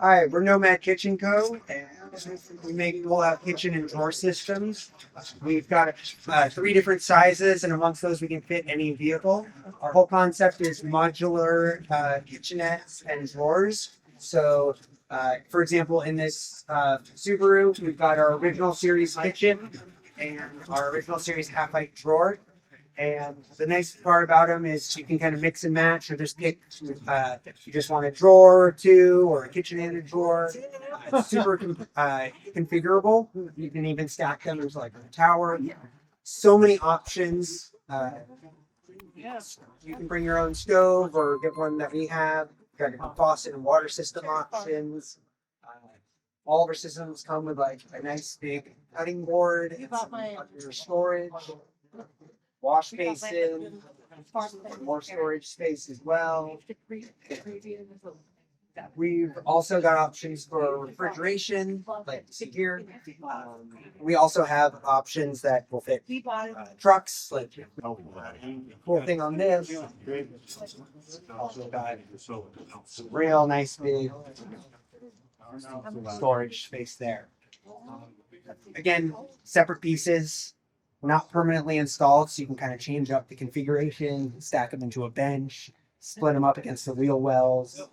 Hi, we're Nomad Kitchen Co. And we make pull-out kitchen and drawer systems. We've got 3 different sizes, and amongst those, we can fit any vehicle. Our whole concept is modular kitchenettes and drawers. So, for example, in this Subaru, we've got our original series kitchen and our original series half-height drawer. And the nice part about them is you can kind of mix and match, or just pick if you just want a drawer or two, or a kitchen and a drawer. It's super configurable. You can even stack them as like a tower. So many options. You can bring your own stove or get one that we have. Got a faucet and water system options. All of our systems come with like a nice big cutting board and some your storage. Wash basin, more storage space as well. We've also got options for refrigeration, like you see here. We also have options that will fit trucks. Like cool thing on this, also got real nice big storage space there. Again, separate pieces. Not permanently installed, so you can kind of change up the configuration, stack them into a bench, split them up against the wheel wells,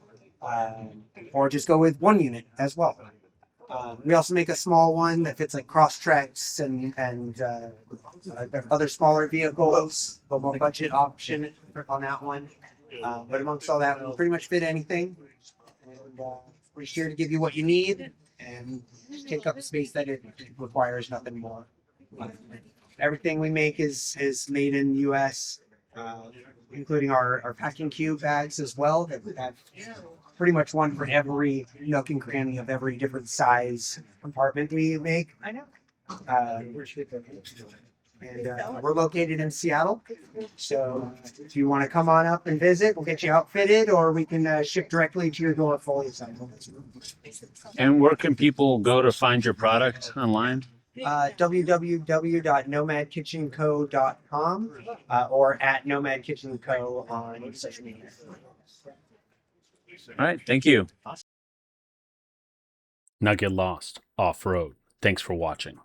or just go with one unit as well. We also make a small one that fits like cross tracks and other smaller vehicles, a more budget option on that one. But amongst all that, we'll pretty much fit anything. And we're here to give you what you need and take up the space that it requires, nothing more. Everything we make is made in the U.S., including our packing cube bags as well. That we have pretty much one for every nook and cranny of every different size compartment we make. I know. We're located in Seattle, so if you want to come on up and visit, we'll get you outfitted, or we can ship directly to your door fully assembled. And where can people go to find your product online? www.nomadkitchenco.com or at Nomad Kitchen Co. on social media. All right, thank you. Not get lost off-road. Thanks for watching.